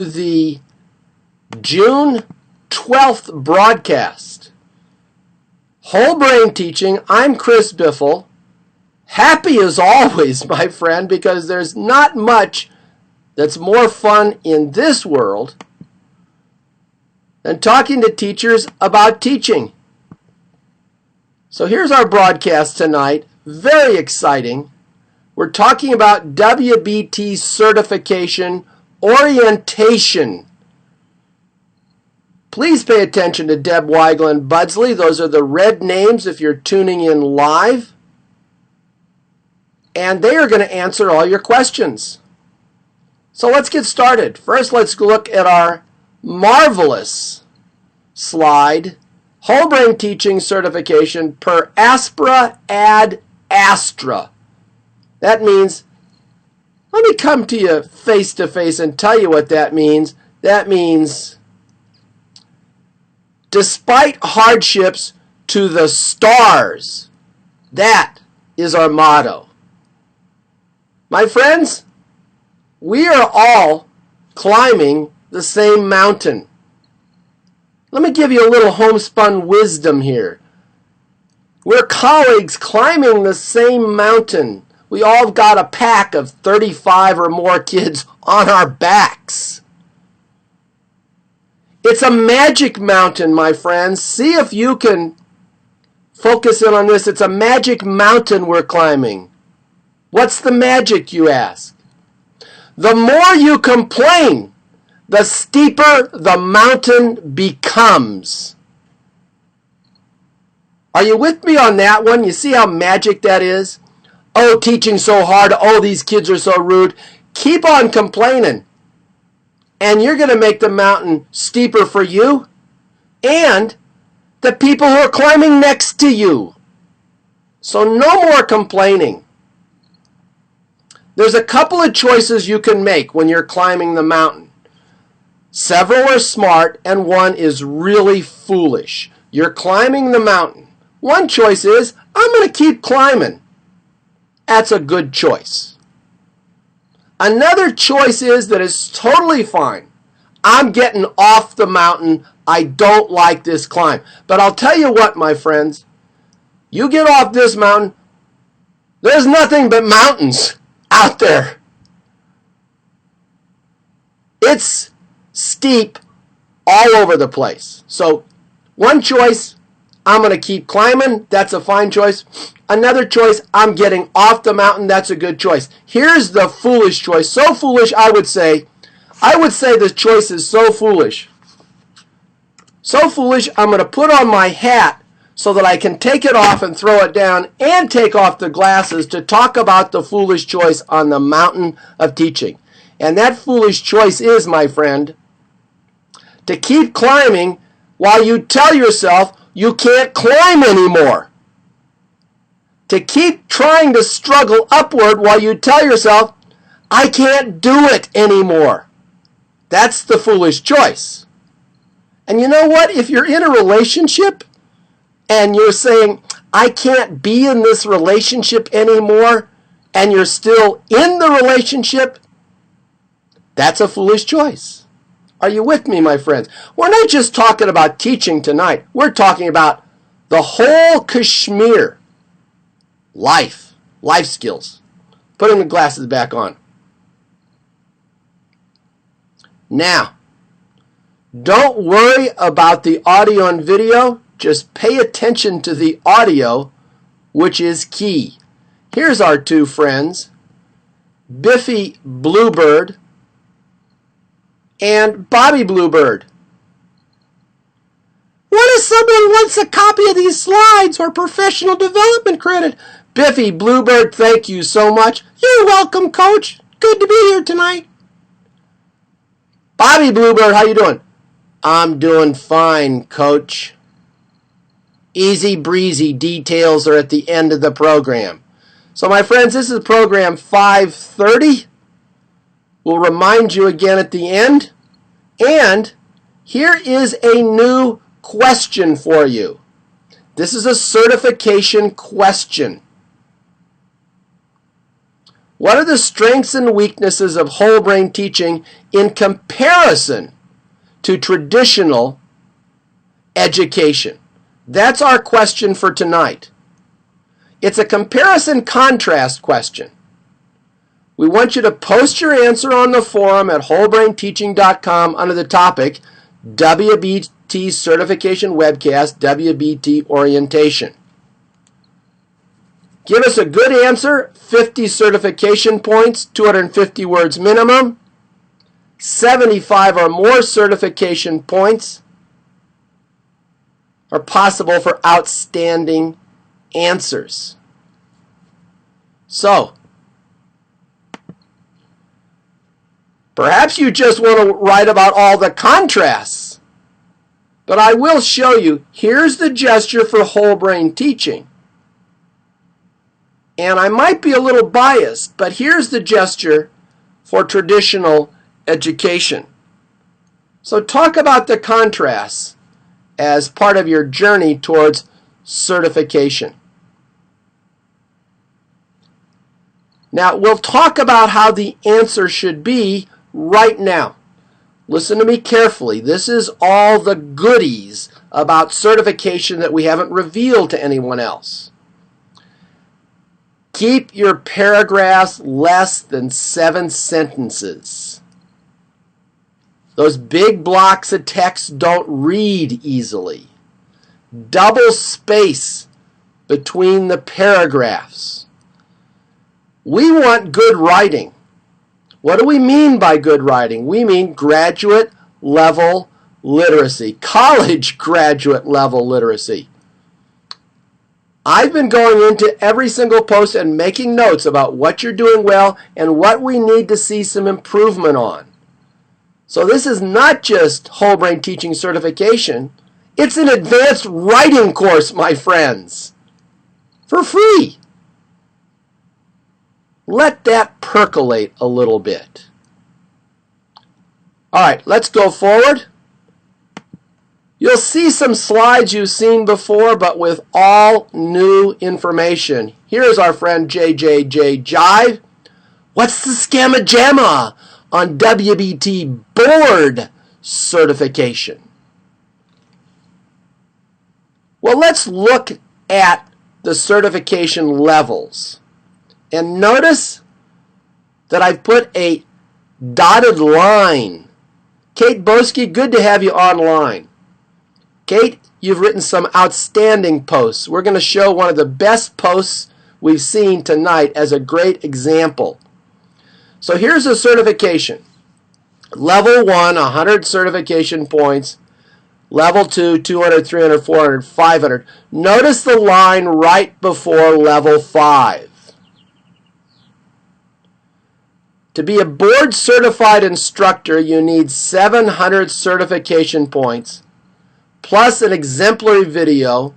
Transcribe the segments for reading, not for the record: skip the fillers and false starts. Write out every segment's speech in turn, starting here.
the June 12th broadcast. Whole brain teaching. I'm Chris Biffle. Happy as always, my friend, because there's not much that's more fun in this world than talking to teachers about teaching. So here's our broadcast tonight. Very exciting. We're talking about WBT certification orientation. Please pay attention to Deb Weigel and Budsley. Those are the red names if you're tuning in live. And they are going to answer all your questions. So let's get started. First, let's look at our marvelous slide. Whole brain teaching certification per aspera ad astra. That means, let me come to you face to face and tell you what that means. That means, despite hardships, to the stars. That is our motto. My friends, we are all climbing the same mountain. Let me give you a little homespun wisdom here. We're colleagues climbing the same mountain. We all got a pack of 35 or more kids on our backs. It's a magic mountain, my friends. See if you can focus in on this. It's a magic mountain we're climbing. What's the magic, you ask? The more you complain, the steeper the mountain becomes. Are you with me on that one? You see how magic that is? Oh, teaching's so hard. Oh, these kids are so rude. Keep on complaining. And you're going to make the mountain steeper for you and the people who are climbing next to you. So no more complaining. There's a couple of choices you can make when you're climbing the mountain. Several are smart and one is really foolish. You're climbing the mountain. One choice is, I'm going to keep climbing. That's a good choice. Another choice is that it's totally fine. I'm getting off the mountain. I don't like this climb. But I'll tell you what, my friends. You get off this mountain, there's nothing but mountains out there. It's steep all over the place. So one choice, I'm going to keep climbing. That's a fine choice. Another choice, I'm getting off the mountain. That's a good choice. Here's the foolish choice. So foolish, I would say the choice is so foolish. So foolish, I'm going to put on my hat so that I can take it off and throw it down and take off the glasses to talk about the foolish choice on the mountain of teaching. And that foolish choice is, my friend, to keep climbing while you tell yourself you can't climb anymore. To keep trying to struggle upward while you tell yourself, I can't do it anymore. That's the foolish choice. And you know what? If you're in a relationship and you're saying, I can't be in this relationship anymore, and you're still in the relationship, that's a foolish choice. Are you with me, my friends? We're not just talking about teaching tonight. We're talking about the whole Kashmir. Life skills. Putting the glasses back on. Now, don't worry about the audio and video. Just pay attention to the audio, which is key. Here's our two friends, Biffy Bluebird and Bobby Bluebird. What if someone wants a copy of these slides or professional development credit? Biffy Bluebird, thank you so much. You're welcome, Coach. Good to be here tonight. Bobby Bluebird, how you doing? I'm doing fine, Coach. Easy breezy, details are at the end of the program. So my friends, this is program 530. We'll remind you again at the end. And here is a new question for you. This is a certification question. What are the strengths and weaknesses of whole brain teaching in comparison to traditional education? That's our question for tonight. It's a comparison-contrast question. We want you to post your answer on the forum at wholebrainteaching.com under the topic WBT Certification Webcast, WBT Orientation. Give us a good answer, 50 certification points, 250 words minimum, 75 or more certification points are possible for outstanding answers. So, perhaps you just want to write about all the contrasts, but I will show you, here's the gesture for whole brain teaching. And I might be a little biased, but here's the gesture for traditional education. So talk about the contrasts as part of your journey towards certification. Now, we'll talk about how the answer should be right now. Listen to me carefully. This is all the goodies about certification that we haven't revealed to anyone else. Keep your paragraphs less than 7 sentences. Those big blocks of text don't read easily. Double space between the paragraphs. We want good writing. What do we mean by good writing? We mean graduate level literacy, college graduate level literacy. I've been going into every single post and making notes about what you're doing well and what we need to see some improvement on. So this is not just whole brain teaching certification. It's an advanced writing course, my friends, for free. Let that percolate a little bit. All right, let's go forward. You'll see some slides you've seen before, but with all new information. Here's our friend JJJ Jive. What's the scamma jamma on WBT board certification? Well, let's look at the certification levels. And notice that I've put a dotted line. Kate Boski, good to have you online. Kate, you've written some outstanding posts. We're going to show one of the best posts we've seen tonight as a great example. So here's a certification. Level 1, 100 certification points. Level 2, 200, 300, 400, 500. Notice the line right before level 5. To be a board certified instructor, you need 700 certification points, plus an exemplary video,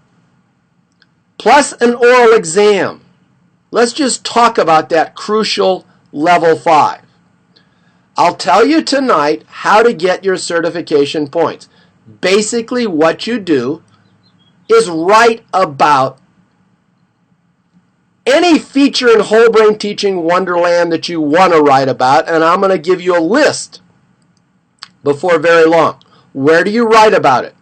plus an oral exam. Let's just talk about that crucial level 5. I'll tell you tonight how to get your certification points. Basically, what you do is write about any feature in whole brain teaching wonderland that you want to write about, and I'm going to give you a list before very long. Where do you write about it?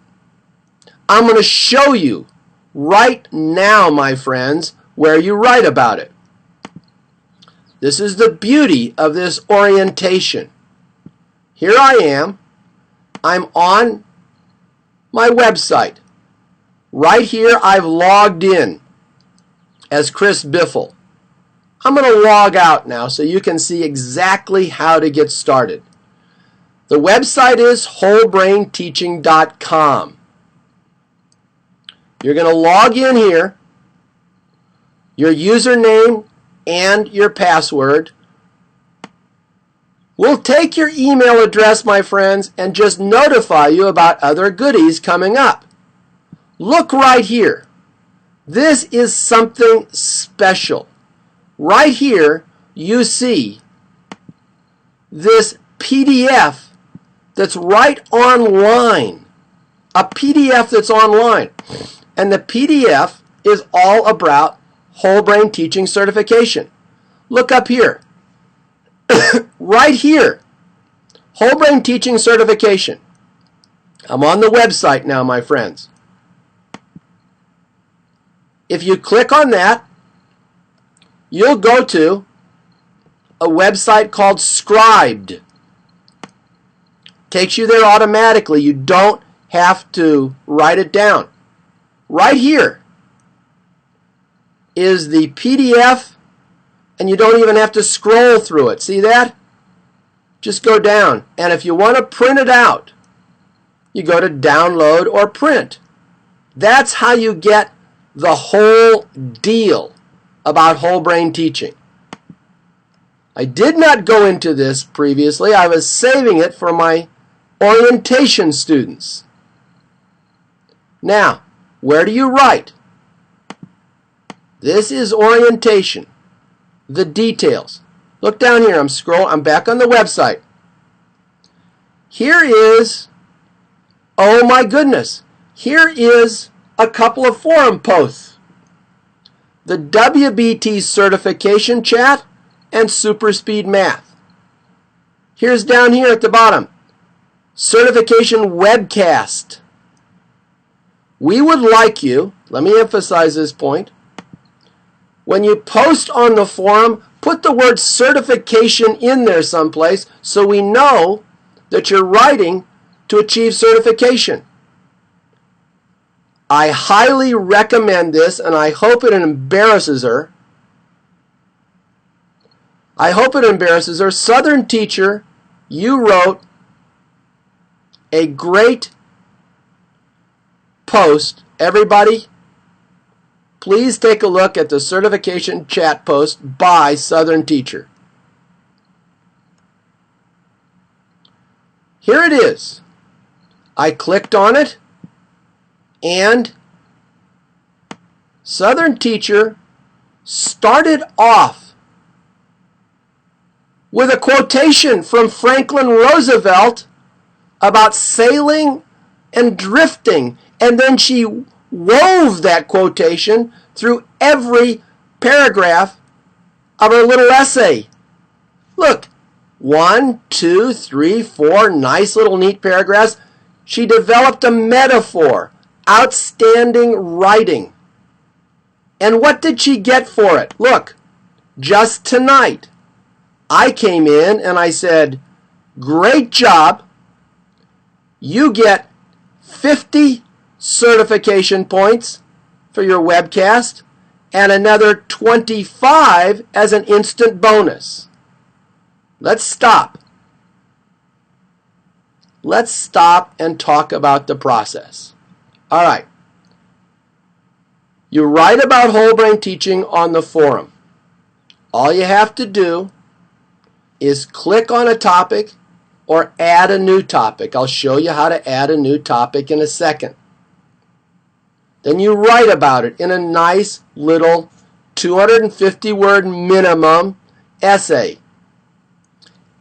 I'm going to show you right now, my friends, where you write about it. This is the beauty of this orientation. Here I am. I'm on my website. Right here, I've logged in as Chris Biffle. I'm going to log out now so you can see exactly how to get started. The website is wholebrainteaching.com. You're going to log in here, your username and your password. We'll take your email address, my friends, and just notify you about other goodies coming up. Look right here. This is something special. Right here, you see this PDF that's right online. A PDF that's online. And the PDF is all about whole brain teaching certification. Look up here. right here, Whole Brain Teaching Certification. I'm on the website now, my friends. If you click on that, you'll go to a website called Scribed. Takes you there automatically. You don't have to write it down. Right here is the PDF, and you don't even have to scroll through it. See that? Just go down. And if you want to print it out, you go to download or print. That's how you get the whole deal about whole brain teaching. I did not go into this previously. I was saving it for my orientation students. Now, where do you write? This is orientation. The details. Look down here. I'm back on the website. Here is, oh my goodness, here is a couple of forum posts. The WBT certification chat and super speed math. Here's down here at the bottom, certification webcast. We would like you, let me emphasize this point, when you post on the forum, put the word certification in there someplace so we know that you're writing to achieve certification. I highly recommend this, and I hope it embarrasses her. I hope it embarrasses her. Southern Teacher, you wrote a great post. Everybody, please take a look at the certification chat post by Southern Teacher. Here it is. I clicked on it, and Southern Teacher started off with a quotation from Franklin Roosevelt about sailing and drifting, and then she wove that quotation through every paragraph of her little essay. Look, 1, 2, 3, 4 nice little neat paragraphs. She developed a metaphor. Outstanding writing. And what did she get for it? Look, just tonight, I came in and I said, great job. You get 50 certification points for your webcast and another 25 as an instant bonus. Let's stop. Let's stop and talk about the process. All right. You write about whole brain teaching on the forum. All you have to do is click on a topic or add a new topic. I'll show you how to add a new topic in a second. Then you write about it in a nice little 250-word minimum essay.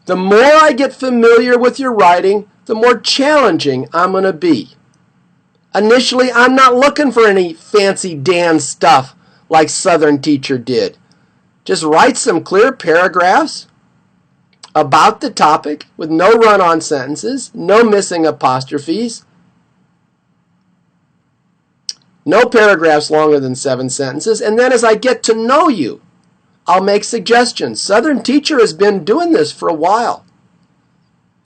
The more I get familiar with your writing, the more challenging I'm going to be. Initially, I'm not looking for any fancy dance stuff like Southern Teacher did. Just write some clear paragraphs about the topic with no run-on sentences, no missing apostrophes, no paragraphs longer than 7 sentences, and then as I get to know you, I'll make suggestions. Southern Teacher has been doing this for a while.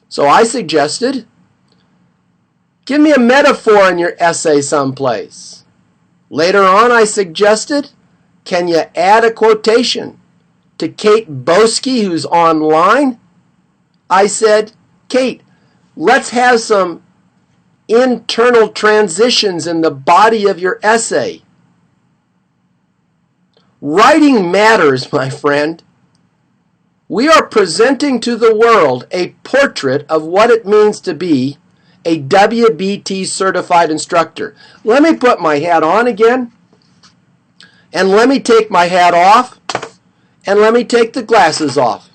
So I suggested, give me a metaphor in your essay someplace. Later on, I suggested, can you add a quotation? To Kate Boski, who's online, I said, Kate, let's have some internal transitions in the body of your essay. Writing matters, my friend. We are presenting to the world a portrait of what it means to be a WBT certified instructor. Let me put my hat on again, and let me take my hat off, and let me take the glasses off.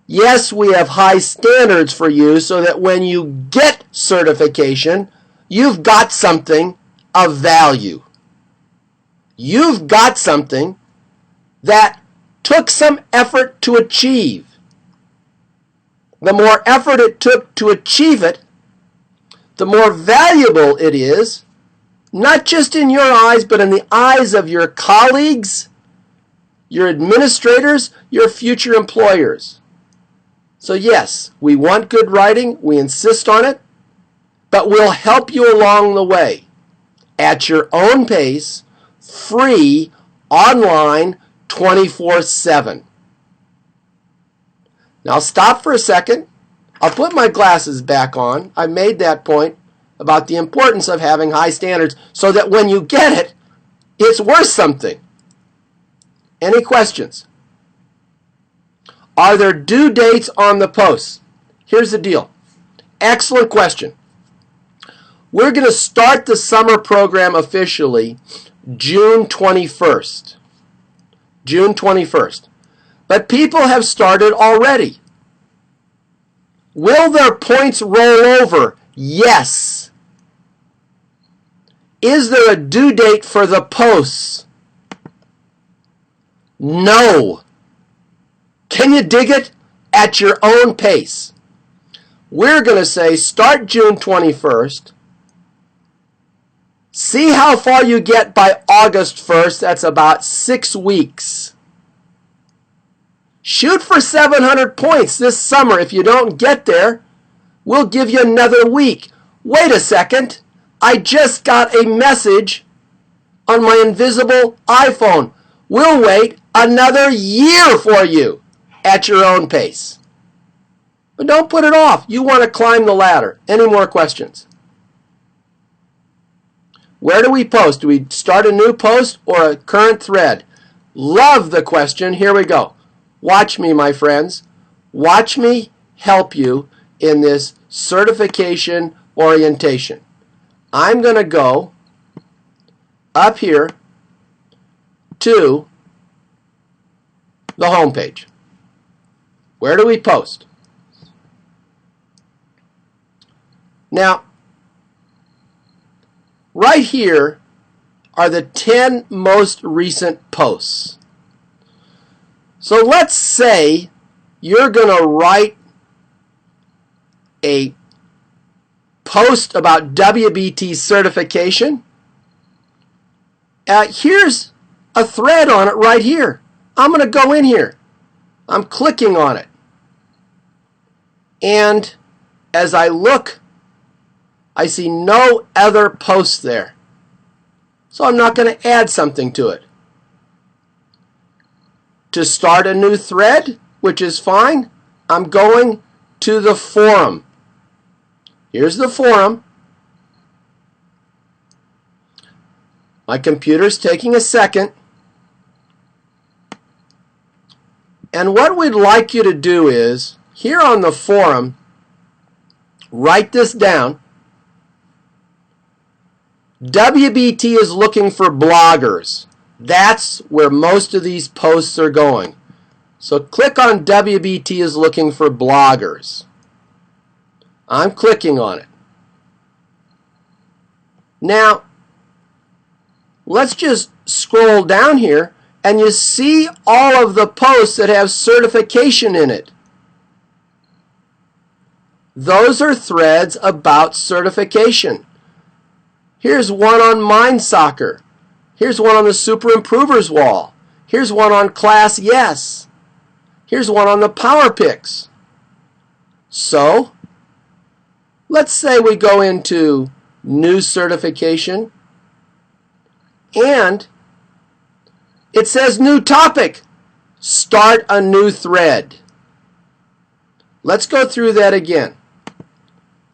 Yes, we have high standards for you so that when you get certification, you've got something of value. You've got something that took some effort to achieve. the more effort it took to achieve it, the more valuable it is, not just in your eyes, but in the eyes of your colleagues, your administrators, your future employers. So yes, we want good writing, we insist on it, but we'll help you along the way at your own pace, free, online, 24/7. Now stop for a second. I'll put my glasses back on. I made that point about the importance of having high standards so that when you get it, it's worth something. Any questions? Are there due dates on the posts? Here's the deal. Excellent question. We're going to start the summer program officially June 21st. June 21st. But people have started already. Will their points roll over? Yes. Is there a due date for the posts? No. Can you dig it? At your own pace. We're going to say start June 21st. See how far you get by August 1st. That's about 6 weeks. Shoot for 700 points this summer. If you don't get there, we'll give you another week. Wait a second. I just got a message on my invisible iPhone. We'll wait another year for you at your own pace. But don't put it off. You want to climb the ladder. Any more questions? Where do we post? Do we start a new post or a current thread? Love the question. Here we go. Watch me, my friends. Watch me help you in this certification orientation. I'm going to go up here to the home page. Where do we post? Now, right here are the 10 most recent posts. So let's say you're going to write a post about WBT certification. Here's a thread on it right here. I'm going to go in here. I'm clicking on it. And as I look, I see no other posts there. So I'm not going to add something to it. To start a new thread, which is fine, I'm going to the forum. Here's the forum. My computer's taking a second. And what we'd like you to do is, here on the forum, write this down. WBT is looking for bloggers. That's where most of these posts are going. So click on WBT is looking for bloggers. I'm clicking on it. Now, let's just scroll down here and you see all of the posts that have certification in it. Those are threads about certification. Here's one on Mind Soccer. Here's one on the Super Improvers wall. Here's one on Class Yes. Here's one on the Power Picks. So, let's say we go into New Certification, and it says New Topic. Start a new thread. Let's go through that again.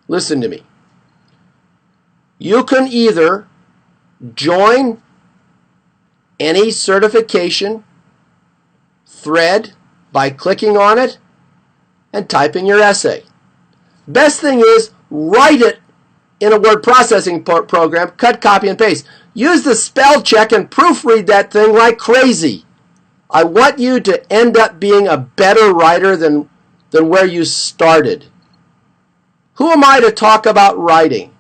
Listen to me. You can either join any certification thread by clicking on it and typing your essay. Best thing is write it in a word processing program, cut, copy, and paste. Use the spell check and proofread that thing like crazy. I want you to end up being a better writer than where you started. Who am I to talk about writing?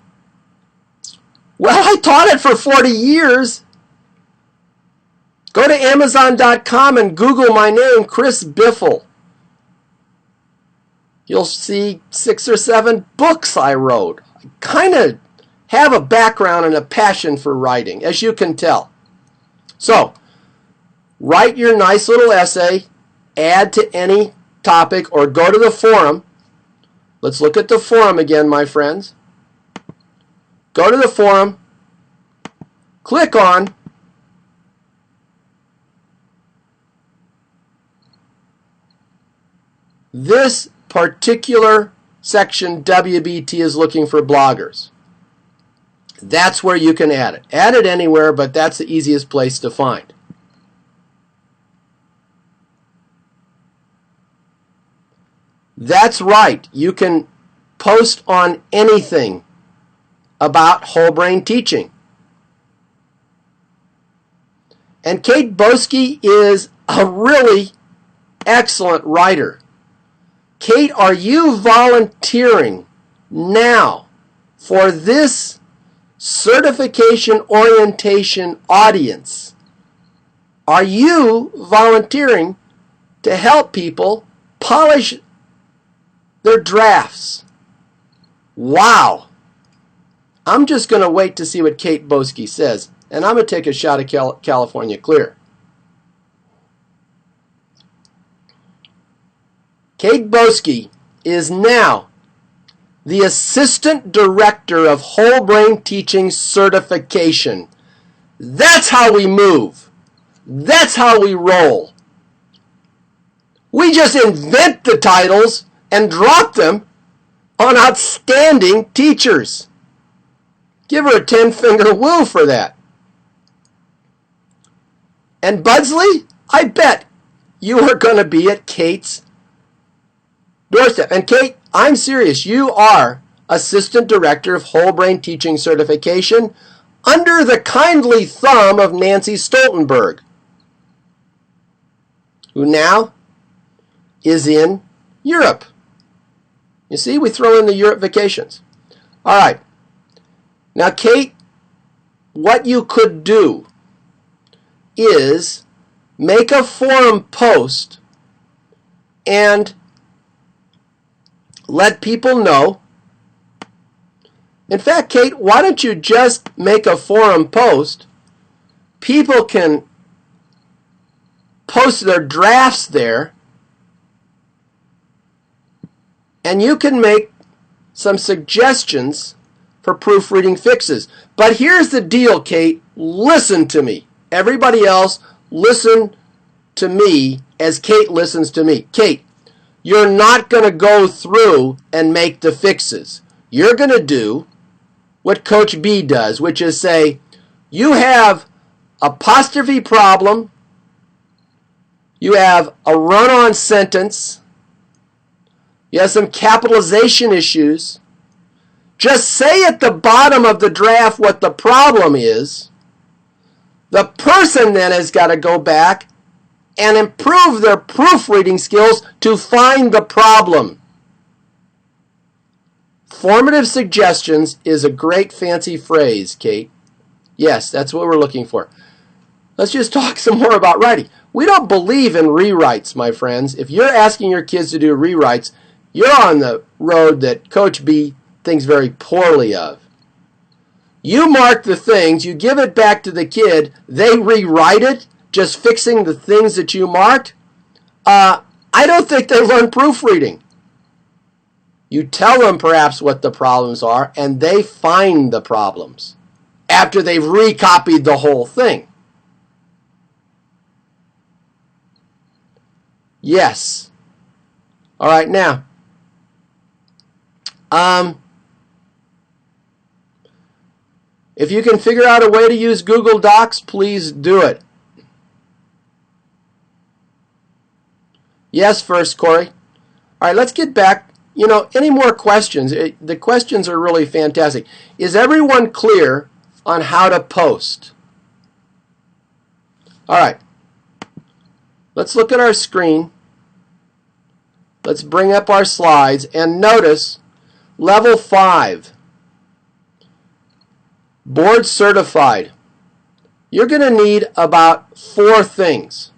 Well, I taught it for 40 years. Go to Amazon.com and Google my name, Chris Biffle. You'll see 6 or 7 books I wrote. I kind of have a background and a passion for writing, as you can tell. So, write your nice little essay, add to any topic, or go to the forum. Let's look at the forum again, my friends. Go to the forum, click on this particular section. WBT is looking for bloggers. That's where you can add it. Add it anywhere, but that's the easiest place to find. That's right. You can post on anything about whole brain teaching. And Kate Boski is a really excellent writer. Kate, are you volunteering now for this certification orientation audience? Are you volunteering to help people polish their drafts? Wow. I'm just going to wait to see what Kate Boski says, and I'm going to take a shot of California Clear. Kate Boski is now the Assistant Director of Whole Brain Teaching Certification. That's how we move. That's how we roll. We just invent the titles and drop them on outstanding teachers. Give her a 10-finger woo for that. And Budsley, I bet you are going to be at Kate's doorstep. And Kate, I'm serious. You are Assistant Director of Whole Brain Teaching Certification under the kindly thumb of Nancy Stoltenberg, who now is in Europe. You see, we throw in the Europe vacations. All right. Now, Kate, what you could do is make a forum post and let people know. In fact, Kate, why don't you just make a forum post? People can post their drafts there, and you can make some suggestions for proofreading fixes. But here's the deal, Kate. Listen to me. Everybody else, listen to me as Kate listens to me. Kate, you're not going to go through and make the fixes. You're going to do what Coach B does, which is say, you have apostrophe problem, you have a run-on sentence, you have some capitalization issues. Just say at the bottom of the draft what the problem is. The person then has got to go back and improve their proofreading skills to find the problem. Formative suggestions is a great fancy phrase, Kate. Yes, that's what we're looking for. Let's just talk some more about writing. We don't believe in rewrites, my friends. If you're asking your kids to do rewrites, you're on the road that Coach B thinks very poorly of. You mark the things, you give it back to the kid, they rewrite it, just fixing the things that you marked. I don't think they learn proofreading. You tell them perhaps what the problems are, and they find the problems after they've recopied the whole thing. Yes. All right, now. If you can figure out a way to use Google Docs, please do it. Yes, first, Corey. All right, let's get back. Any more questions? The questions are really fantastic. Is everyone clear on how to post? All right. Let's look at our screen. Let's bring up our slides and notice level 5. Board certified. You're going to need about 4 things.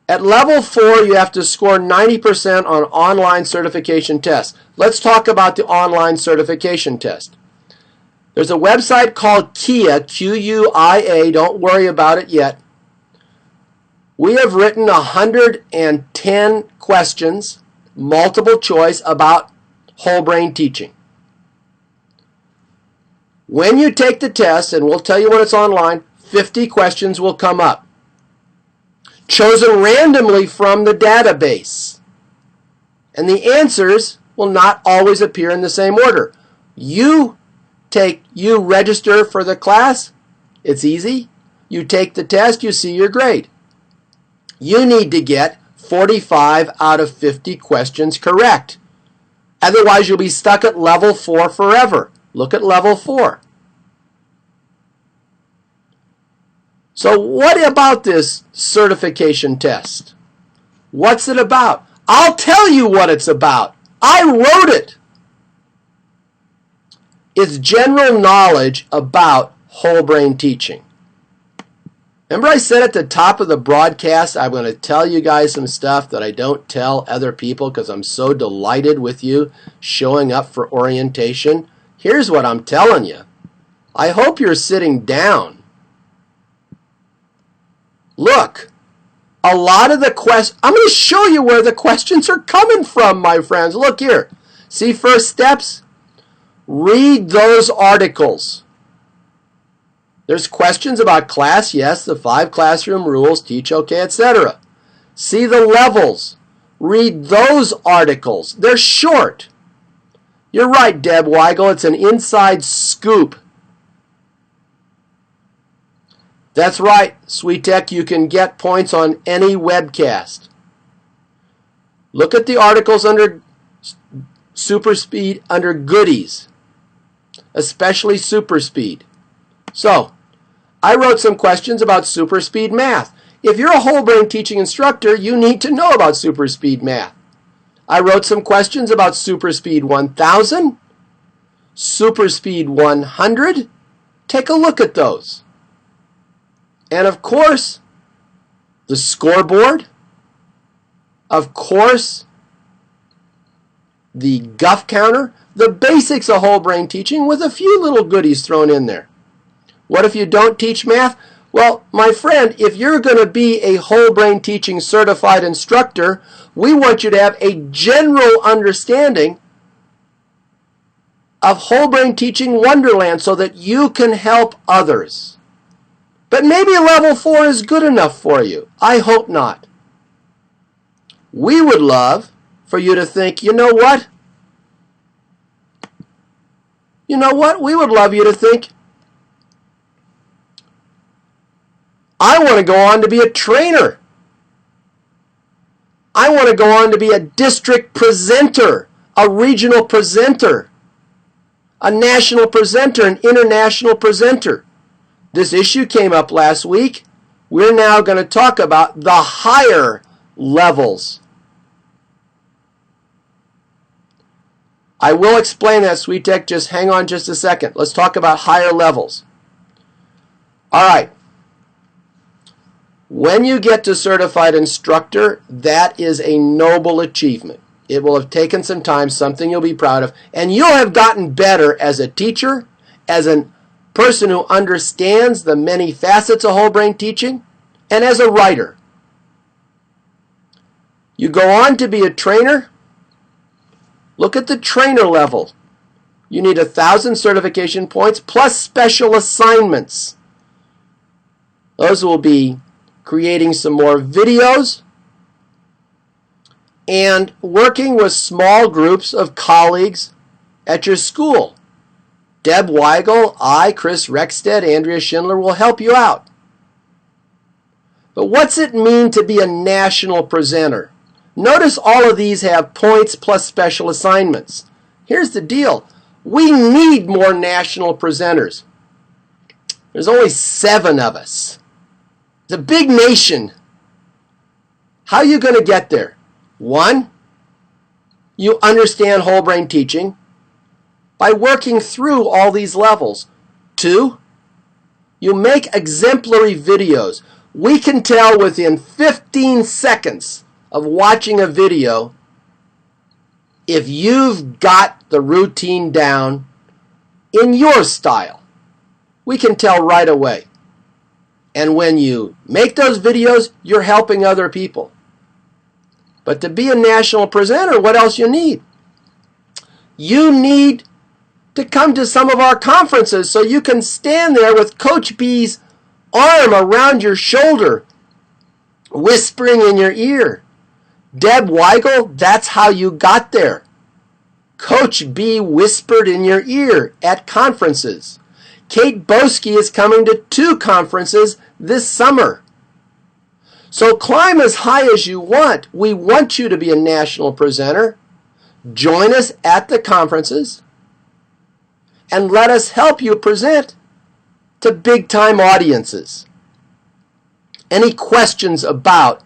At level 4, you have to score 90% on online certification tests. Let's talk about the online certification test. There's a website called QUIA, Q-U-I-A. Don't worry about it yet. We have written 110 questions, multiple choice, about whole brain teaching. When you take the test, and we'll tell you when it's online, 50 questions will come up, chosen randomly from the database. And the answers will not always appear in the same order. You register for the class, it's easy. You take the test, you see your grade. You need to get 45 out of 50 questions correct. Otherwise, you'll be stuck at level 4 forever. Look at level 4. So what about this certification test? What's it about? I'll tell you what it's about. I wrote it. It's general knowledge about whole brain teaching. Remember I said at the top of the broadcast, I'm going to tell you guys some stuff that I don't tell other people because I'm so delighted with you showing up for orientation. Here's what I'm telling you. I hope you're sitting down. Look, a lot of the questions, I'm going to show you where the questions are coming from, my friends. Look here. See first steps? Read those articles. There's questions about class, yes, the 5 classroom rules, teach okay, etc. See the levels. Read those articles. They're short. You're right, Deb Weigel. It's an inside scoop. That's right, Sweet Tech. You can get points on any webcast. Look at the articles under Super Speed, under goodies, especially Super Speed. So, I wrote some questions about super speed math. If you're a whole brain teaching instructor, you need to know about super speed math. I wrote some questions about super speed 1000, super speed 100. Take a look at those. And of course, the scoreboard. Of course, the guff counter. The basics of whole brain teaching with a few little goodies thrown in there. What if you don't teach math? Well, my friend, if you're going to be a whole brain teaching certified instructor, we want you to have a general understanding of whole brain teaching wonderland so that you can help others. But maybe level 4 is good enough for you. I hope not. We would love for you to think, you know what? You know what? We would love you to think, I want to go on to be a trainer. I want to go on to be a district presenter, a regional presenter, a national presenter, an international presenter. This issue came up last week. We're now going to talk about the higher levels. I will explain that, Sweet Tech. Just hang on just a second. Let's talk about higher levels. All right. When you get to certified instructor, that is a noble achievement. It will have taken some time, something you'll be proud of, and you'll have gotten better as a teacher, as a person who understands the many facets of whole brain teaching, and as a writer. You go on to be a trainer. Look at the trainer level. You need 1,000 certification points plus special assignments. Those will be creating some more videos and working with small groups of colleagues at your school. Deb Weigel, I, Chris Rexted, Andrea Schindler will help you out. But what's it mean to be a national presenter? Notice all of these have points plus special assignments. Here's the deal. We need more national presenters. There's only 7 of us. It's a big nation. How are you going to get there? 1, you understand whole brain teaching by working through all these levels. 2, you make exemplary videos. We can tell within 15 seconds of watching a video if you've got the routine down in your style. We can tell right away. And when you make those videos, you're helping other people. But to be a national presenter, what else you need? You need to come to some of our conferences so you can stand there with Coach B's arm around your shoulder, whispering in your ear. Deb Weigel, that's how you got there. Coach B whispered in your ear at conferences. Kate Boski is coming to 2 conferences this summer. So climb as high as you want. We want you to be a national presenter. Join us at the conferences and let us help you present to big-time audiences. Any questions about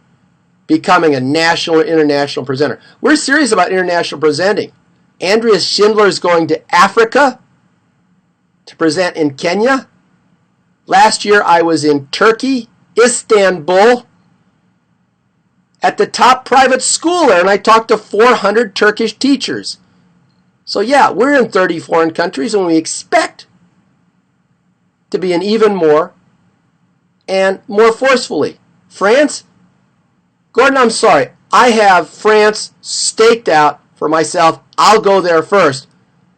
becoming a national or international presenter? We're serious about international presenting. Andrea Schindler is going to Africa to present in Kenya. Last year I was in Turkey, Istanbul, at the top private school there, and I talked to 400 Turkish teachers. So yeah, we're in 30 foreign countries, and we expect to be in even more and more forcefully. France? Gordon, I'm sorry. I have France staked out for myself. I'll go there first.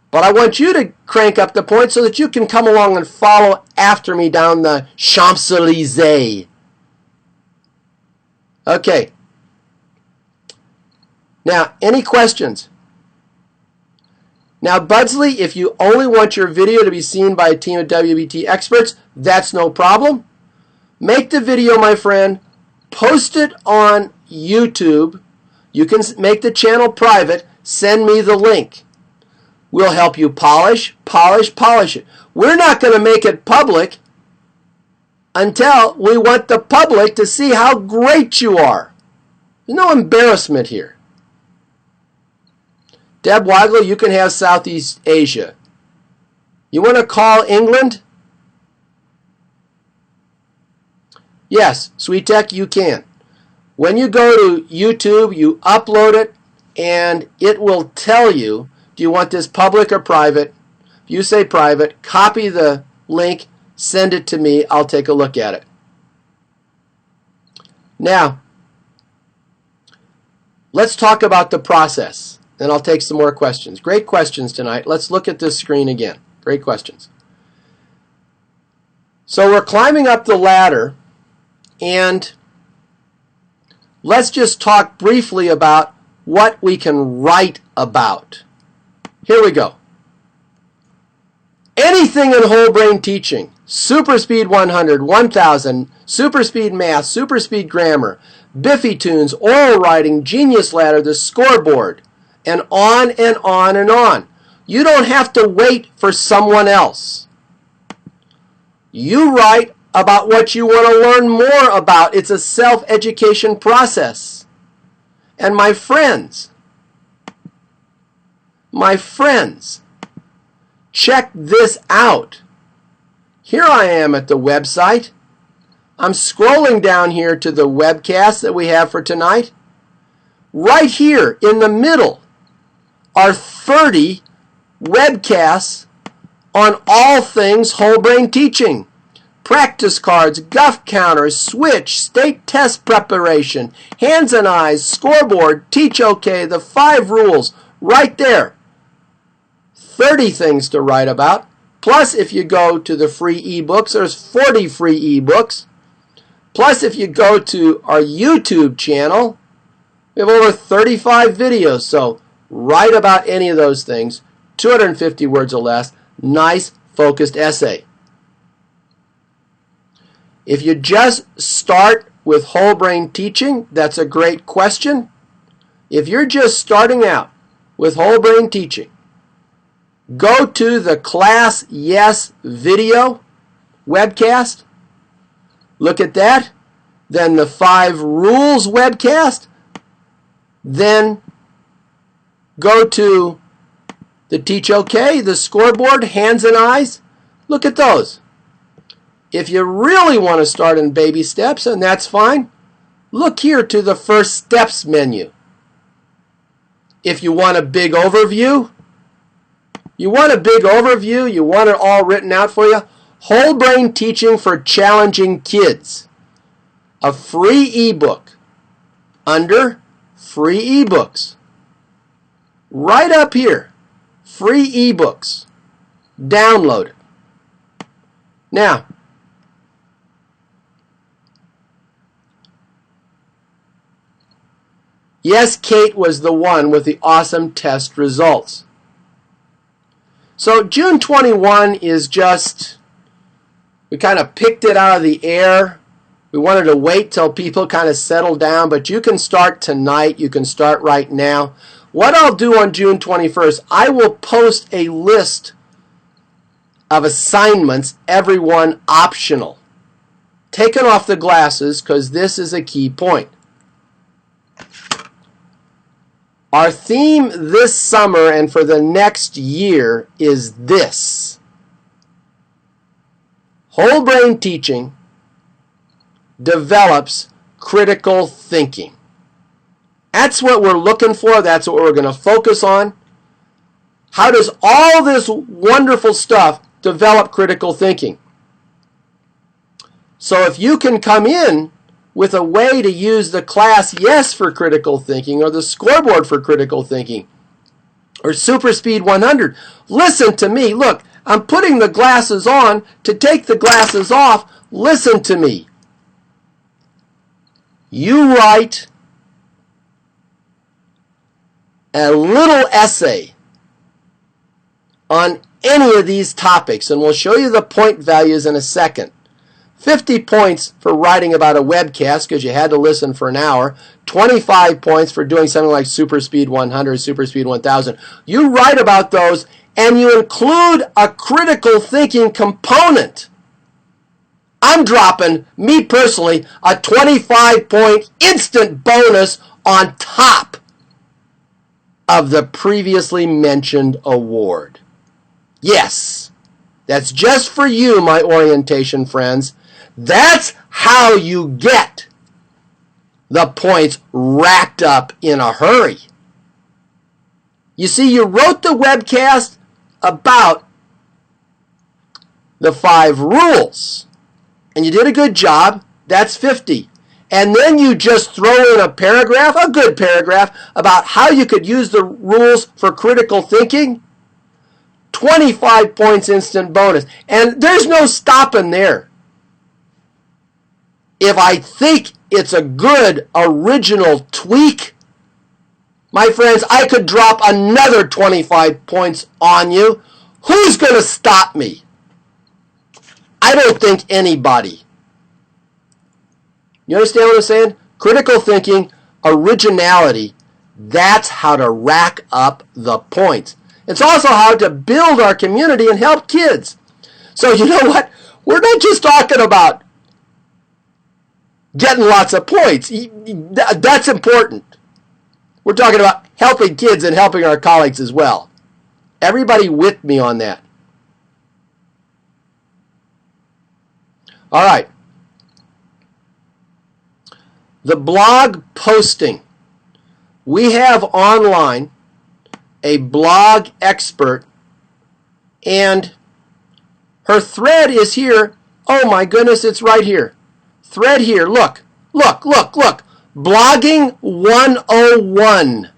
But I want you to crank up the point so that you can come along and follow after me down the Champs-Élysées. Okay. Now, any questions? Now, Budsley, if you only want your video to be seen by a team of WBT experts, that's no problem. Make the video, my friend. Post it on YouTube. You can make the channel private. Send me the link. We'll help you polish it. We're not going to make it public until we want the public to see how great you are. There's no embarrassment here. Deb Weigel, you can have Southeast Asia. You want to call England? Yes, Sweet Tech, you can. When you go to YouTube, you upload it, and it will tell you, do you want this public or private? If you say private, copy the link, send it to me. I'll take a look at it. Now, let's talk about the process. Then I'll take some more questions. Great questions tonight. Let's look at this screen again. Great questions. So we're climbing up the ladder, and let's just talk briefly about what we can write about. Here we go. Anything in whole brain teaching, super speed 100, 1000, super speed math, super speed grammar, Biffy tunes, oral writing, genius ladder, the scoreboard, and on and on and on. You don't have to wait for someone else. You write about what you want to learn more about. It's a self-education process. And my friends, check this out. Here I am at the website. I'm scrolling down here to the webcast that we have for tonight. Right here in the middle are 30 webcasts on all things whole brain teaching. Practice cards, guff counters, switch, state test preparation, hands and eyes, scoreboard, teach okay, the 5 rules, right there. 30 things to write about. Plus, if you go to the free ebooks, there's 40 free ebooks. Plus, if you go to our YouTube channel, we have over 35 videos. So write about any of those things, 250 words or less, nice focused essay. If you just start with whole brain teaching, that's a great question. If you're just starting out with whole brain teaching, go to the Class Yes video webcast. Look at that. Then the 5 rules webcast. Then go to the Teach OK, the scoreboard, hands and eyes. Look at those. If you really want to start in baby steps, and that's fine, look here to the first steps menu. If you want a big overview, you want it all written out for you, Whole Brain Teaching for Challenging Kids, a free ebook under free ebooks. Right up here, free ebooks. Download it. Now, yes, Kate was the one with the awesome test results. So June 21 is just, we kind of picked it out of the air. We wanted to wait till people kind of settle down, but you can start tonight. You can start right now. What I'll do on June 21st, I will post a list of assignments, everyone optional. Taking off the glasses because this is a key point. Our theme this summer and for the next year is this: Whole Brain Teaching develops critical thinking. That's what we're looking for. That's what we're going to focus on. How does all this wonderful stuff develop critical thinking? So if you can come in with a way to use the class yes for critical thinking, or the scoreboard for critical thinking, or Super Speed 100, listen to me. Look, I'm putting the glasses on to take the glasses off. Listen to me. You write a little essay on any of these topics, and we'll show you the point values in a second. 50 points for writing about a webcast because you had to listen for an hour. 25 points for doing something like Super Speed 100, Super Speed 1000. You write about those and you include a critical thinking component. I'm dropping, me personally, a 25-point instant bonus on top of the previously mentioned award. Yes, that's just for you, my orientation friends. That's how you get the points racked up in a hurry. You see, you wrote the webcast about the 5 rules, and you did a good job. That's 50. And then you just throw in a paragraph, a good paragraph, about how you could use the rules for critical thinking. 25 points instant bonus. And there's no stopping there. If I think it's a good original tweak, my friends, I could drop another 25 points on you. Who's going to stop me? I don't think anybody. You understand what I'm saying? Critical thinking, originality, that's how to rack up the points. It's also how to build our community and help kids. So you know what? We're not just talking about getting lots of points. That's important. We're talking about helping kids and helping our colleagues as well. Everybody with me on that? All right. The blog posting. We have online a blog expert, and her thread is here. Oh my goodness, it's right here. Thread here. Look, look, look, look. Blogging 101.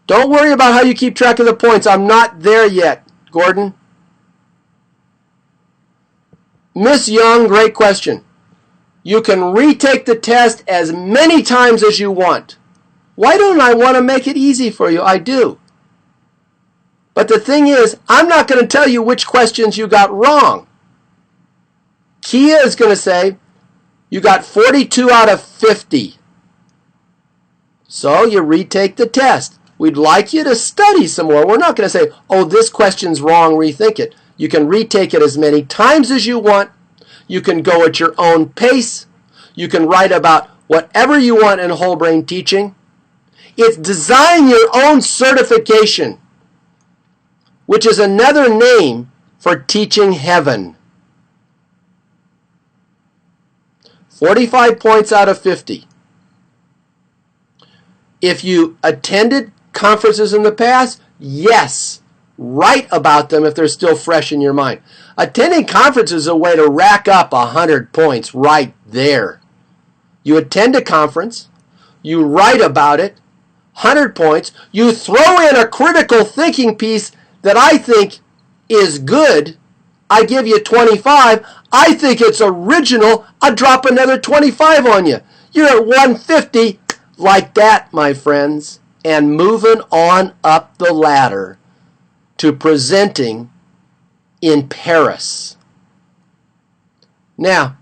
Don't worry about how you keep track of the points. I'm not there yet, Gordon. Miss Young, great question. You can retake the test as many times as you want. Why don't I want to make it easy for you? I do. But the thing is, I'm not going to tell you which questions you got wrong. Kia is going to say, you got 42 out of 50. So you retake the test. We'd like you to study some more. We're not going to say, oh, this question's wrong, rethink it. You can retake it as many times as you want. You can go at your own pace. You can write about whatever you want in whole brain teaching. It's design your own certification. which is another name for teaching heaven. 45 points out of 50. If you attended conferences in the past, yes, write about them if they're still fresh in your mind. Attending conferences is a way to rack up 100 points right there. You attend a conference, you write about it, 100 points. You throw in a critical thinking piece that I think is good, I give you 25. I think it's original, I drop another 25 on you. You're at 150, like that, my friends, and moving on up the ladder to presenting in Paris. Now,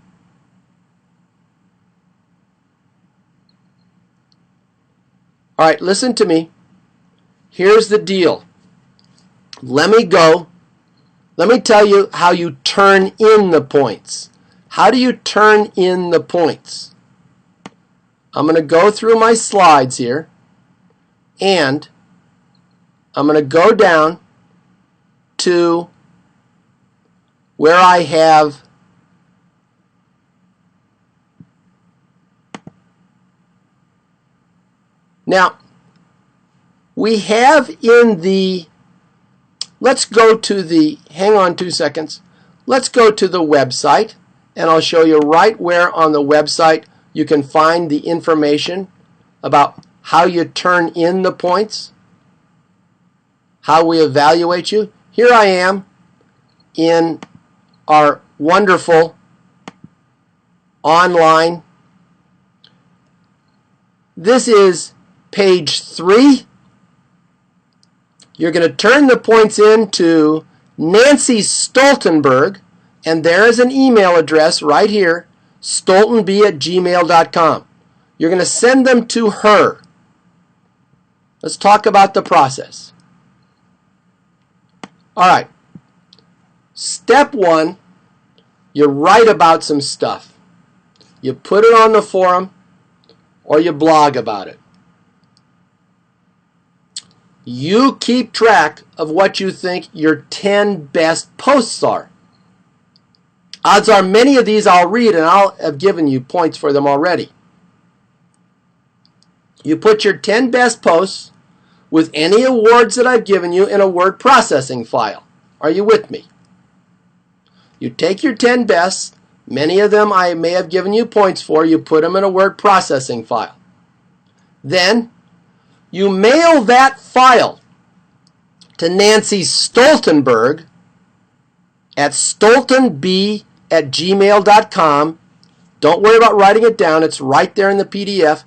all right, listen to me. Here's the deal. Let me tell you how you turn in the points. How do you turn in the points? I'm going to go through my slides here, and I'm going to go down to where I have now we have in the let's go to the hang on 2 seconds. Let's go to the website, and I'll show you right where on the website you can find the information about how you turn in the points, how we evaluate you. Here I am in our wonderful online. This is page 3. You're going to turn the points into Nancy Stoltenberg, and there is an email address right here, stoltenb@gmail.com. You're going to send them to her. Let's talk about the process. All right. Step 1, you write about some stuff. You put it on the forum or you blog about it. You keep track of what you think your 10 best posts are. Odds are many of these I'll read, and I'll have given you points for them already. You put your 10 best posts with any awards that I've given you in a word processing file. Are you with me? You take your 10 best, many of them I may have given you points for, you put them in a word processing file. Then you mail that file to Nancy Stoltenberg at stoltenb@gmail.com. Don't worry about writing it down. It's right there in the PDF.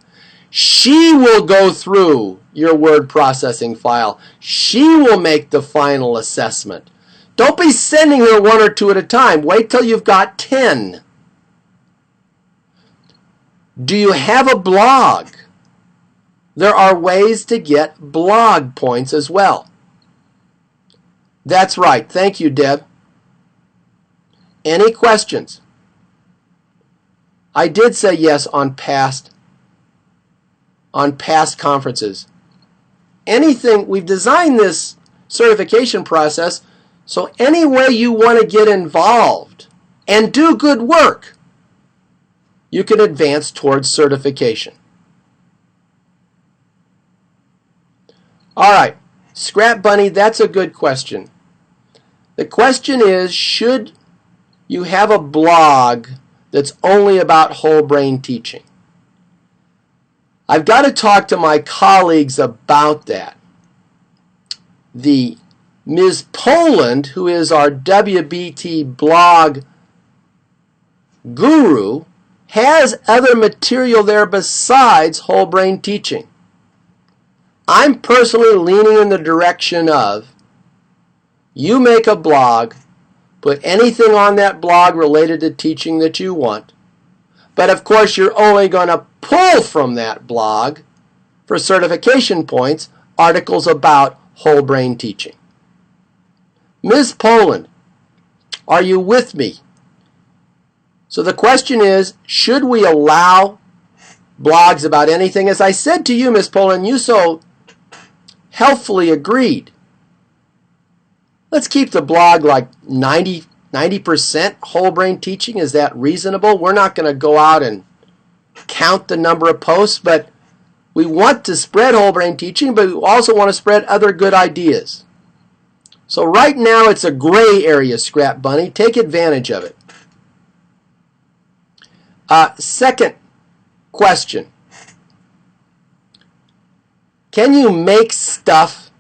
She will go through your word processing file. She will make the final assessment. Don't be sending her 1 or 2 at a time. Wait till you've got 10. Do you have a blog? There are ways to get blog points as well. That's right. Thank you, Deb. Any questions? I did say yes on past conferences. Anything, we've designed this certification process so any way you want to get involved and do good work, you can advance towards certification. All right, Scrap Bunny, that's a good question. The question is, should you have a blog that's only about whole brain teaching? I've got to talk to my colleagues about that. The Ms. Poland, who is our WBT blog guru, has other material there besides whole brain teaching. I'm personally leaning in the direction of you make a blog, put anything on that blog related to teaching that you want, but of course you're only going to pull from that blog for certification points articles about whole brain teaching. Ms. Poland, are you with me? So the question is, should we allow blogs about anything? As I said to you, Ms. Poland, you so helpfully agreed. Let's keep the blog like 90% whole brain teaching. Is that reasonable? We're not going to go out and count the number of posts, but we want to spread whole brain teaching, but we also want to spread other good ideas. So right now it's a gray area, Scrap Bunny. Take advantage of it. Second question. Can you make stuff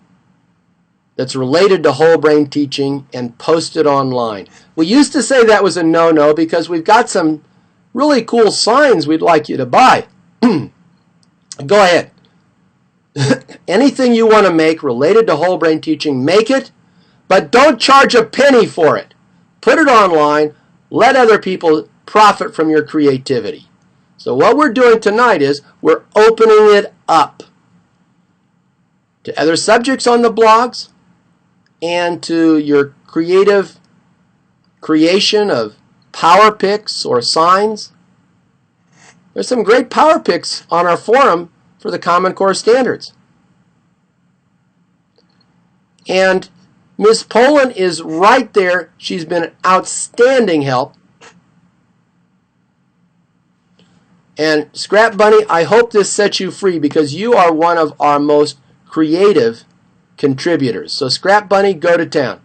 that's related to whole brain teaching and post it online? We used to say that was a no-no because we've got some really cool signs we'd like you to buy. Go ahead. Anything you want to make related to whole brain teaching, make it, but don't charge a penny for it. Put it online. Let other people profit from your creativity. So what we're doing tonight is we're opening it up to other subjects on the blogs and to your creative creation of power picks or signs. There's some great power picks on our forum for the Common Core standards. And Ms. Poland is right there. She's been an outstanding help. And Scrap Bunny, I hope this sets you free because you are one of our most creative contributors. So Scrap Bunny, go to town.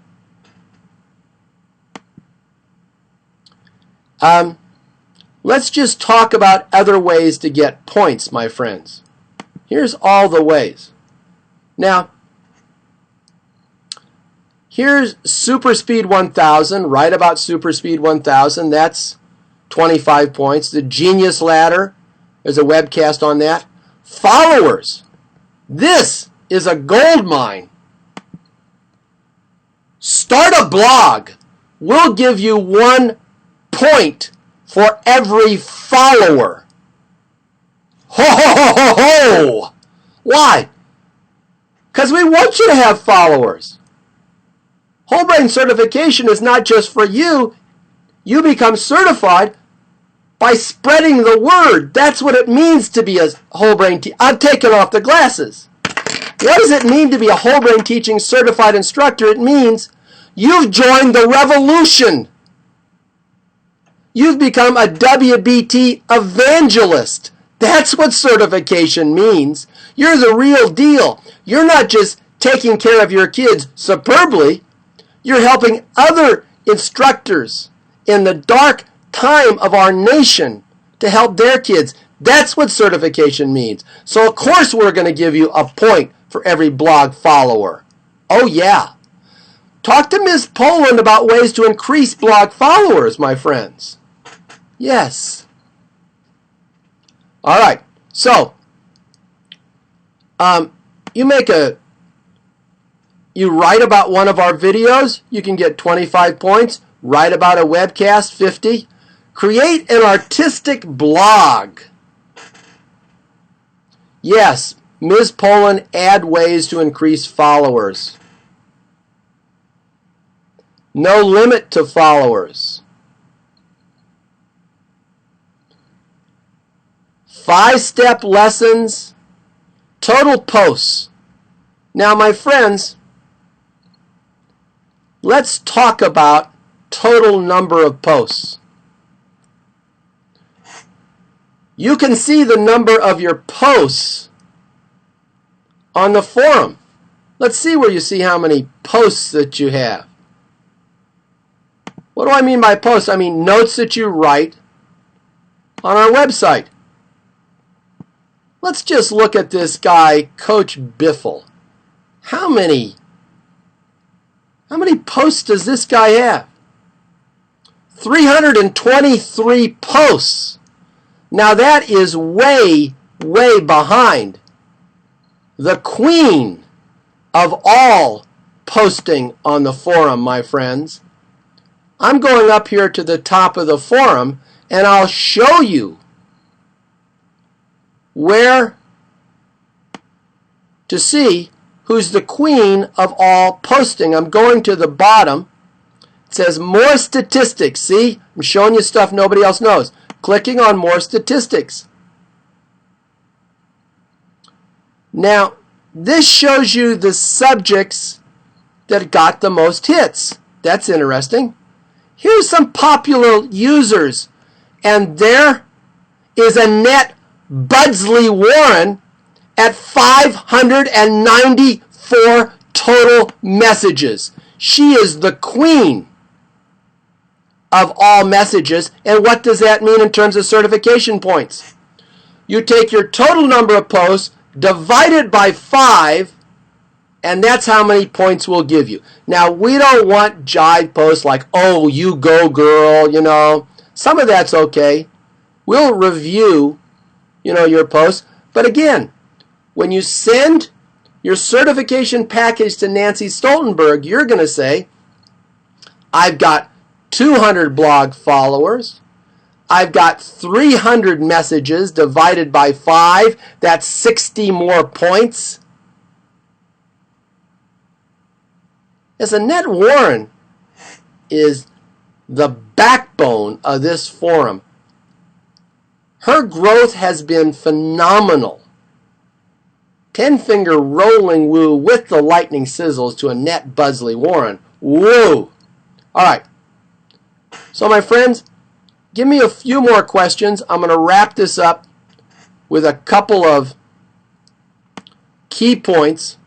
Let's just talk about other ways to get points, my friends. Here's all the ways. Now, here's Super Speed 1000. Write about Super Speed 1000. That's 25 points. The Genius Ladder. There's a webcast on that. Followers. This is a gold mine. Start a blog. We'll give you 1 point for every follower. Ho, ho, ho, ho, ho! Why? Because we want you to have followers. Whole brain certification is not just for you. You become certified by spreading the word. That's what it means to be a whole brain teacher. I've taken off the glasses. What does it mean to be a whole brain teaching certified instructor? It means you've joined the revolution. You've become a WBT evangelist. That's what certification means. You're the real deal. You're not just taking care of your kids superbly. You're helping other instructors in the dark time of our nation to help their kids. That's what certification means. So of course we're going to give you a point for every blog follower. Oh yeah. Talk to Ms. Poland about ways to increase blog followers, my friends. Yes. All right. So, you write about one of our videos, you can get 25 points. Write about a webcast, 50. Create an artistic blog. Yes, Ms. Poland, add ways to increase followers. No limit to followers. 5-step lessons, total posts. Now, my friends, let's talk about total number of posts. You can see the number of your posts on the forum. Let's see where you see how many posts that you have. What do I mean by posts? I mean notes that you write on our website. Let's just look at this guy, Coach Biffle. How many posts does this guy have? 323 posts. Now that is way, way behind the queen of all posting on the forum, my friends. I'm going up here to the top of the forum and I'll show you where to see who's the queen of all posting. I'm going to the bottom. It says more statistics. See, I'm showing you stuff nobody else knows. Clicking on more statistics. Now, this shows you the subjects that got the most hits. That's interesting. Here's some popular users, and there is Annette Budsley Warren at 594 total messages. She is the queen of all messages. And what does that mean in terms of certification points? You take your total number of posts, divide it by 5, and that's how many points we'll give you. Now, we don't want jive posts like, oh, you go girl, you know. Some of that's okay. We'll review, you know, your posts. But again, when you send your certification package to Nancy Stoltenberg, you're going to say, I've got 200 blog followers. I've got 300 messages divided by 5. That's 60 more points. As Annette Warren is the backbone of this forum. Her growth has been phenomenal. 10-finger rolling woo with the lightning sizzles to Annette Budsley Warren. Woo! All right. So, my friends, give me a few more questions. I'm going to wrap this up with a couple of key points.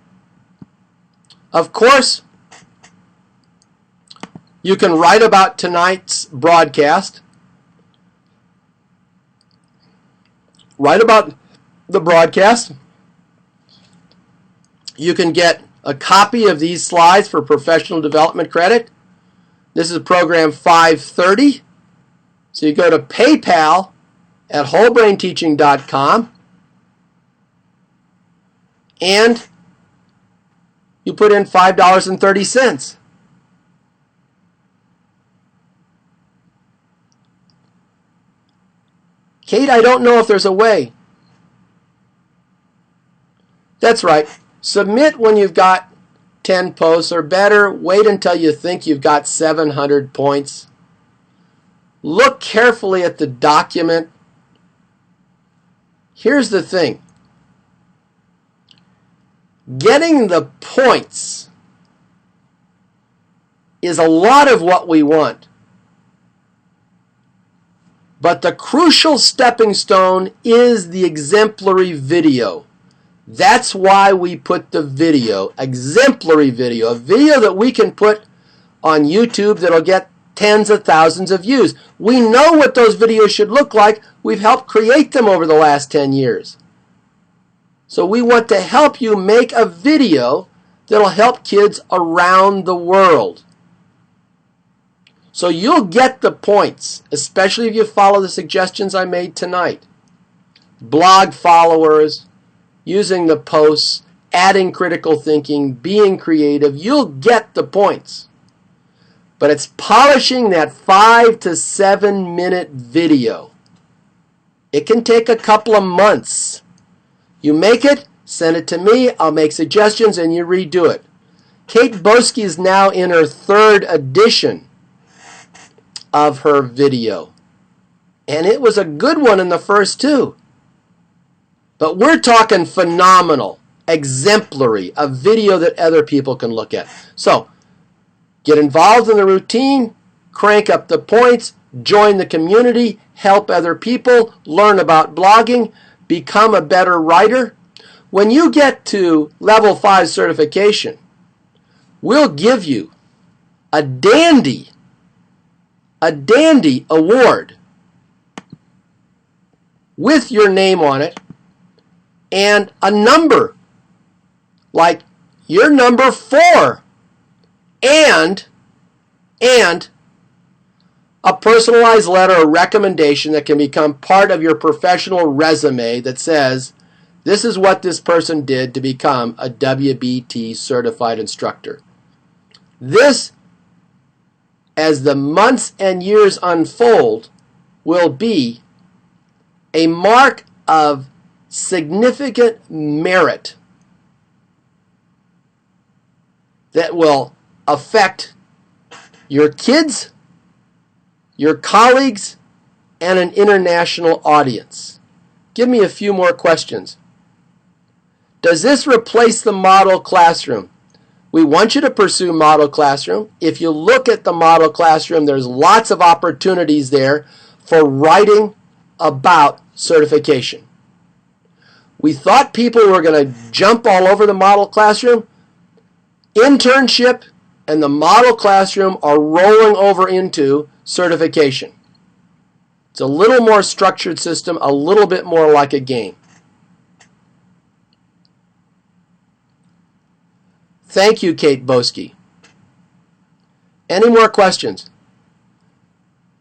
Of course, you can write about tonight's broadcast. Write about the broadcast. You can get a copy of these slides for professional development credit. This is program 530. So you go to PayPal at wholebrainteaching.com and you put in $5.30. Kate, I don't know if there's a way. That's right. Submit when you've got 10 posts, or better, wait until you think you've got 700 points. Look carefully at the document. Here's the thing. Getting the points is a lot of what we want. But the crucial stepping stone is the exemplary video. That's why we put the video, exemplary video, a video that we can put on YouTube that'll get tens of thousands of views. We know what those videos should look like. We've helped create them over the last 10 years. So we want to help you make a video that'll help kids around the world. So you'll get the points, especially if you follow the suggestions I made tonight. Blog followers, using the posts, adding critical thinking, being creative, you'll get the points. But it's polishing that 5 to 7 minute video. It can take a couple of months. You make it, send it to me, I'll make suggestions, and you redo it. Kate Boski is now in her 3rd edition of her video. And it was a good one in the first 2. But we're talking phenomenal, exemplary, a video that other people can look at. So, get involved in the routine, crank up the points, join the community, help other people, learn about blogging, become a better writer. When you get to level 5 certification, we'll give you a dandy award with your name on it and a number, like you're number 4, and a personalized letter or recommendation that can become part of your professional resume that says, this is what this person did to become a WBT certified instructor. This, as the months and years unfold, will be a mark of significant merit that will affect your kids, your colleagues, and an international audience. Give me a few more questions. Does this replace the model classroom? We want you to pursue Model Classroom. If you look at the Model Classroom, there's lots of opportunities there for writing about certification. We thought people were going to jump all over the Model Classroom. Internship and the Model Classroom are rolling over into certification. It's a little more structured system, a little bit more like a game. Thank you, Kate Boski. Any more questions?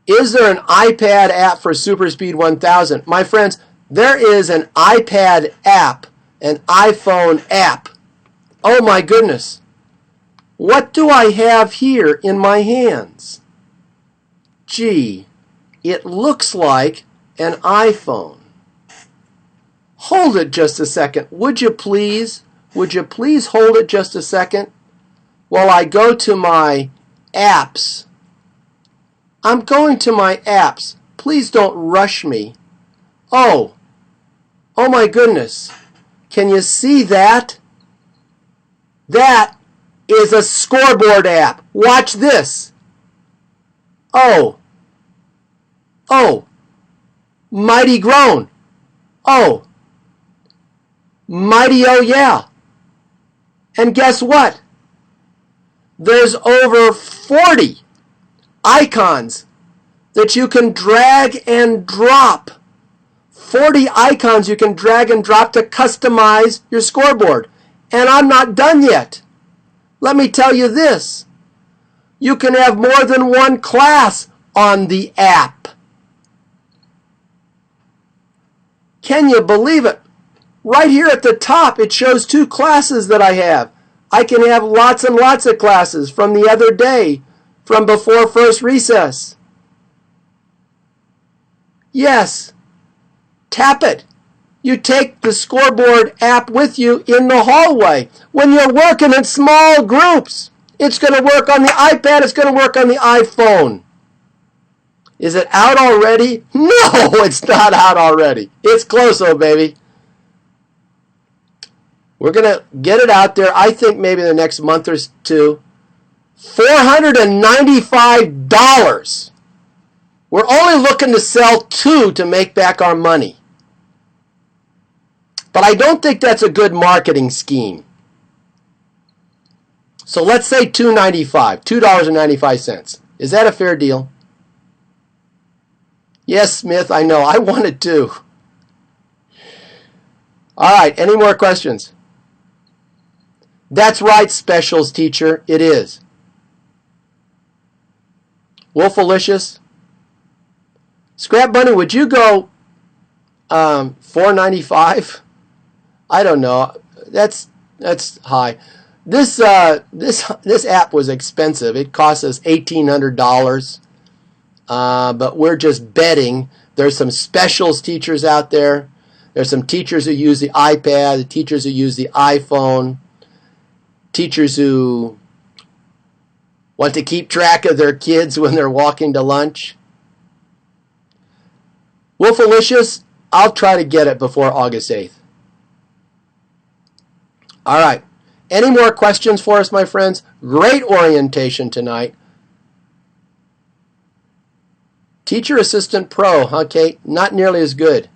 Is there an iPad app for SuperSpeed 1000? My friends, there is an iPad app, an iPhone app. Oh my goodness. What do I have here in my hands? Gee, it looks like an iPhone. Hold it just a second, would you please? Would you please hold it just a second while I go to my apps? I'm going to my apps. Please don't rush me. Oh my goodness. Can you see that? That is a scoreboard app. Watch this. Oh, mighty grown. Mighty oh yeah. And guess what? There's over 40 icons that you can drag and drop. 40 icons you can drag and drop to customize your scoreboard. And I'm not done yet. Let me tell you this. You can have more than one class on the app. Can you believe it? Right here at the top, it shows 2 classes that I have. I can have lots and lots of classes from the other day, from before first recess. Yes, tap it. You take the scoreboard app with you in the hallway. When you're working in small groups, it's going to work on the iPad, it's going to work on the iPhone. Is it out already? No, it's not out already. It's close, oh baby. We're going to get it out there, I think maybe in the next month or two. $495. We're only looking to sell 2 to make back our money. But I don't think that's a good marketing scheme. So let's say $2.95, $2.95. Is that a fair deal? Yes, Smith, I know. I wanted to. All right, any more questions? That's right, specials teacher, it is. Wolfalicious. Scrap Bunny, would you go $4.95? I don't know. That's high. This app was expensive. It cost us $1,800. But we're just betting. There's some specials teachers out there. There's some teachers who use the iPad, teachers who use the iPhone, teachers who want to keep track of their kids when they're walking to lunch. Wolfalicious, I'll try to get it before August 8th. All right. Any more questions for us, my friends? Great orientation tonight. Teacher Assistant Pro, huh, Kate? Not nearly as good.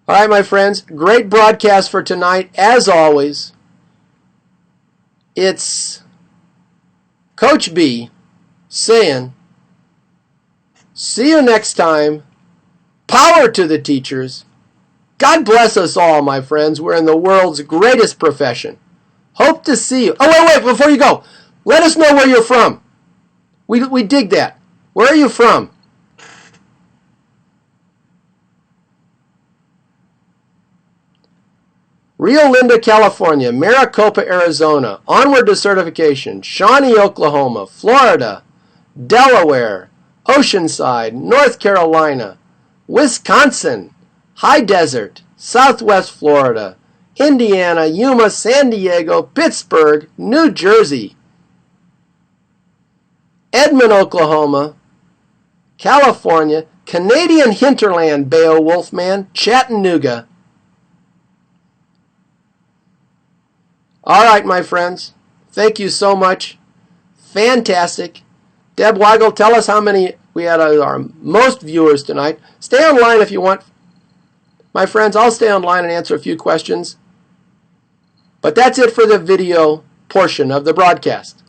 All right, my friends. Great broadcast for tonight. As always, it's Coach B saying, see you next time. Power to the teachers. God bless us all, my friends. We're in the world's greatest profession. Hope to see you. Oh, wait, before you go, let us know where you're from. We dig that. Where are you from? Rio Linda, California, Maricopa, Arizona, onward to certification, Shawnee, Oklahoma, Florida, Delaware, Oceanside, North Carolina, Wisconsin, High Desert, Southwest Florida, Indiana, Yuma, San Diego, Pittsburgh, New Jersey, Edmond, Oklahoma, California, Canadian hinterland, Beowulf man, Chattanooga, All right, my friends. Thank you so much. Fantastic. Deb Weigel, tell us how many we had our most viewers tonight. Stay online if you want. My friends, I'll stay online and answer a few questions. But that's it for the video portion of the broadcast.